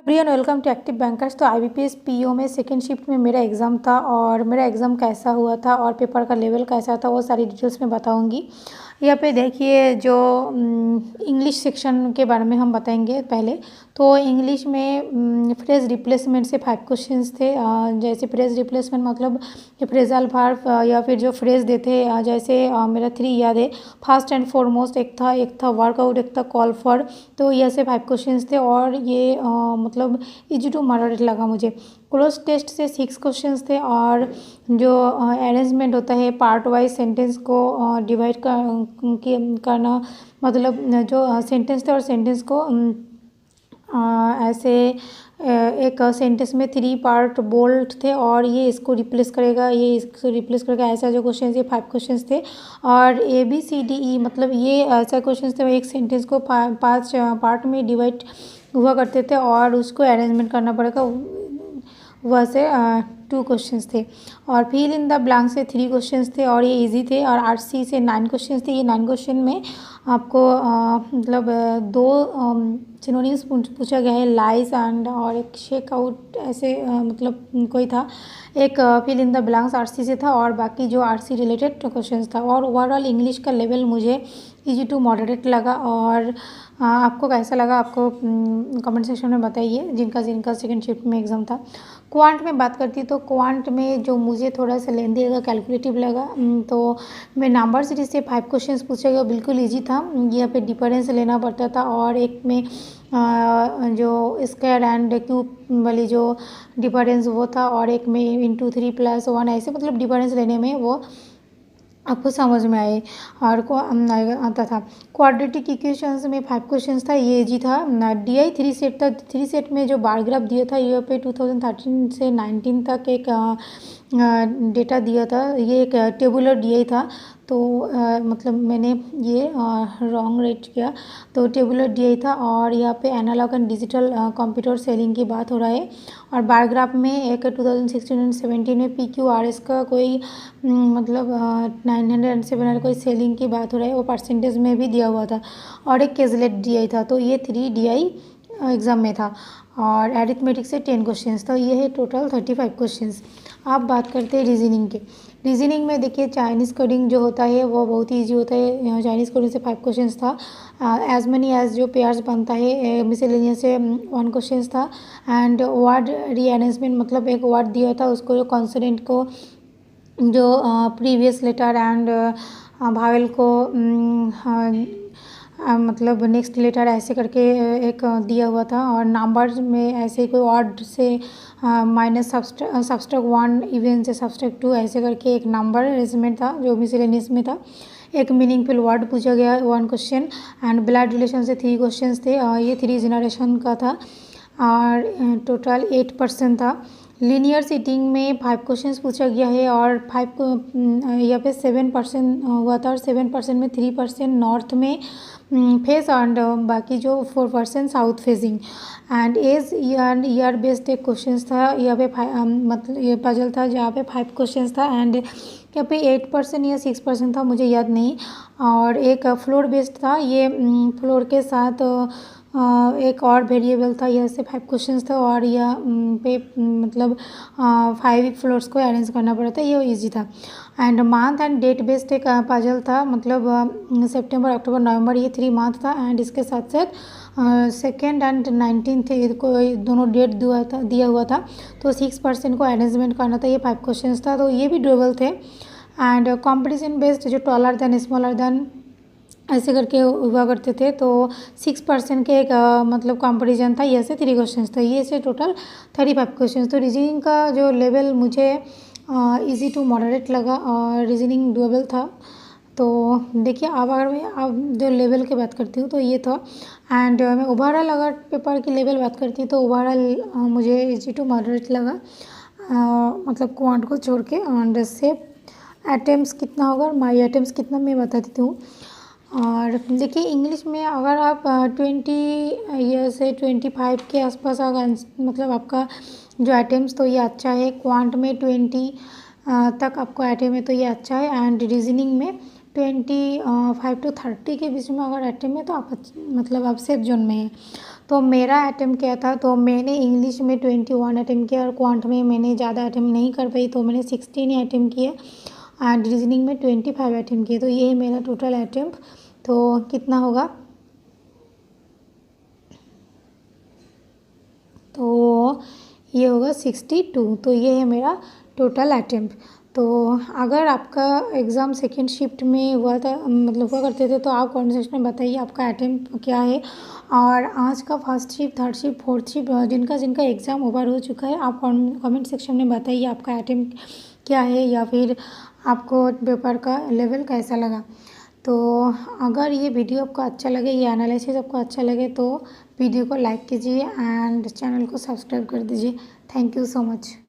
Everyone welcome to Active Bankers. तो IBPS PO में second shift में मेरा एग्ज़ाम था और मेरा एग्ज़ाम कैसा हुआ था और पेपर का लेवल कैसा था वो सारी डिटेल्स मैं बताऊंगी। यहाँ पे देखिए जो इंग्लिश सेक्शन के बारे में हम बताएंगे पहले। तो इंग्लिश में फ्रेज रिप्लेसमेंट से 5 क्वेश्चंस थे। जैसे फ्रेज रिप्लेसमेंट मतलब फ्रेजल वर्ब या फिर जो फ्रेज देते जैसे मेरा 3 याद है। फर्स्ट एंड फॉरमोस्ट एक था वर्कआउट, एक था कॉल फॉर। तो ये से 5 क्वेश्चंस थे और ये मतलब इजी टू मॉडरेट लगा मुझे। क्लोज टेस्ट से 6 क्वेश्चंस थे और जो अरेंजमेंट होता है पार्ट वाइज सेंटेंस को डिवाइड करना, मतलब जो सेंटेंस थे और सेंटेंस को ऐसे एक सेंटेंस में 3 पार्ट बोल्ड थे और ये इसको रिप्लेस करेगा, ये इसको रिप्लेस करेगा, ऐसा जो क्वेश्चन ये 5 क्वेश्चंस थे। और ABCDE मतलब ये ऐसा क्वेश्चंस थे, एक सेंटेंस को 5 पार्ट में डिवाइड हुआ करते थे और उसको अरेंजमेंट करना पड़ेगा। वैसे 2 क्वेश्चंस थे और फिल इन द ब्लैंक से 3 क्वेश्चंस थे और ये इजी थे। और RC से 9 क्वेश्चंस थे। ये 9 क्वेश्चन में आपको मतलब 2 सिनोनिम्स पूछा गया है, लाइज एंड और एक शेक आउट, ऐसे मतलब कोई था। एक fill in the blanks RC से था और बाकी जो RC रिलेटेड क्वेश्चंस था। और ओवरऑल इंग्लिश का लेवल मुझे इजी टू मॉडरेट लगा। और आपको कैसा लगा आपको कमेंट सेक्शन में बताइए, जिनका सेकंड शिफ्ट में एग्ज़ाम था। क्वांट में बात करती तो क्वांट में जो मुझे थोड़ा सा लेंदी लगा, कैलकुलेटिव लगा, तो मैं नंबर सीरीज से 5 क्वेश्चंस पूछा गया, बिल्कुल इजी था। यहाँ पे डिफरेंस लेना पड़ता था और एक में जो स्क्वायर एंड क्यूब वाली जो डिफरेंस वो था और एक में इंटू 3 + 1, ऐसे मतलब डिफरेंस लेने में वो आपको समझ में आए और को आता था। क्वाड्रेटिक इक्वेशंस में 5 क्वेश्चंस था, ये जी था। DI 3 सेट था। 3 सेट में जो बार ग्राफ दिया था ये पे 2013 से 19 तक एक डेटा दिया था। ये एक टेबुलर DI था। तो मतलब मैंने ये रॉन्ग राइट किया, तो टेबुलर DI था। और यहाँ पे analog and digital computer selling की बात हो रहा है। और बार ग्राफ में एक 2016 एंड 17 में PQRS का कोई मतलब 900 एंड 700 कोई सेलिंग की बात हो रहा है, वो परसेंटेज में भी दिया हुआ था। और एक कैजलेट DI था। तो ये 3 DI एग्ज़ाम में था। और एरिथमेटिक से 10 क्वेश्चंस था। ये है टोटल 35 क्वेश्चंस। आप बात करते हैं रीजनिंग के। रीजनिंग में देखिए चाइनीज़ कोडिंग जो होता है वो बहुत ही ईजी होता है। चाइनीज़ कोडिंग से 5 क्वेश्चंस था। एज मनी एज जो पेयर्स बनता है मिसलेनियस से 1 क्वेश्चंस था। एंड वर्ड रीअरेंजमेंट मतलब एक वर्ड दिया था, उसको जो कॉन्सोनेंट को जो प्रीवियस लेटर एंड भावेल को मतलब नेक्स्ट लेटर ऐसे करके एक दिया हुआ था। और नंबर्स में ऐसे कोई वर्ड से माइनस सबस्ट्रैक्ट 1 इवन से सबस्ट्रैक्ट 2 ऐसे करके एक नंबर अरेंजमेंट था जो मिसलेनियस में था। एक मीनिंगफुल वर्ड पूछा गया 1 क्वेश्चन। एंड ब्लड रिलेशन से 3 क्वेश्चंस थे। ये 3 जनरेशन का था और टोटल 8% था। लीनियर सीटिंग में 5 क्वेश्चंस पूछा गया है और 5 को यहाँ पे 7% हुआ था। और 7% में 3% नॉर्थ में फेस एंड बाकी जो 4% south facing. And age and year based एक क्वेश्चंस था। यहाँ पे मतलब ये पजल था जहाँ पे 5 क्वेश्चंस था। एंड यहाँ पे 8% या 6% था, मुझे याद नहीं। और एक फ्लोर बेस्ड था। ये फ्लोर के साथ एक और वेरिएबल था। यह से 5 क्वेश्चंस था और यह पे मतलब 5 फ्लोर्स को अरेंज करना पड़ा था, ये इजी था। And month and date based एक पजल था, मतलब सितंबर अक्टूबर नवंबर ये 3 मंथ था। एंड इसके साथ साथ 2 एंड 19 को दोनों डेट दिया हुआ था। तो 6% को अरेंजमेंट करना था, ये 5 क्वेश्चंस था, तो ये भी डुएबल थे। एंड कॉम्पिटिशन बेस्ड जो टॉलर देन स्मॉलर देन ऐसे करके हुआ करते थे, तो 6% के एक मतलब कंपैरिजन था। ये से 3 क्वेश्चंस था। ये से टोटल 35 क्वेश्चंस। तो रीजनिंग का जो लेवल मुझे इजी टू मॉडरेट लगा और रीजनिंग डुएबल था। तो देखिए अब अगर मैं अब जो लेवल की बात करती हूँ तो ये था। एंड मैं ओवरऑल अगर पेपर की लेवल बात करती हूँ तो ओवरऑल मुझे इजी टू मॉडरेट लगा, मतलब क्वांट को छोड़ के। एंड से अटेम्प्ट्स कितना होगा, माई अटेम्प्ट्स कितना मैं बता देती हूँ। और देखिए इंग्लिश में अगर आप 20 ईयर से 25 के आसपास अगर मतलब आपका जो अटेम्प्ट्स तो ये अच्छा है। क्वांट में 20 तक आपको अटेम्प्ट है तो ये अच्छा है। एंड रीजनिंग में 25 to 30 के बीच में अगर अटेम्प्ट है तो आप मतलब आप सेफ जोन में हैं। तो मेरा अटेम्प्ट क्या था, तो मैंने इंग्लिश में 21 अटेम्प्ट किया और क्वांट में मैंने ज़्यादा अटेम्प्ट नहीं कर पाई, तो मैंने 16 ही अटेम्प्ट किए एंड रीजनिंग में 25 अटेम्प्ट किए। तो ये है मेरा टोटल अटेम्प्ट। तो कितना होगा, तो ये होगा 62। तो ये है मेरा टोटल अटेम्प्ट। तो अगर आपका एग्ज़ाम सेकेंड शिफ्ट में हुआ था, मतलब हुआ करते थे, तो आप कमेंट सेक्शन में बताइए आपका अटेम्प्ट क्या है। और आज का first shift, third shift, fourth shift जिनका जिनका एग्ज़ाम ओवर हो चुका है, आप कमेंट सेक्शन में बताइए आपका अटेम्प्ट क्या है, या फिर आपको पेपर का लेवल कैसा लगा। तो अगर ये वीडियो आपको अच्छा लगे, ये एनालिसिस आपको अच्छा लगे, तो वीडियो को लाइक कीजिए एंड चैनल को सब्सक्राइब कर दीजिए। Thank you so much.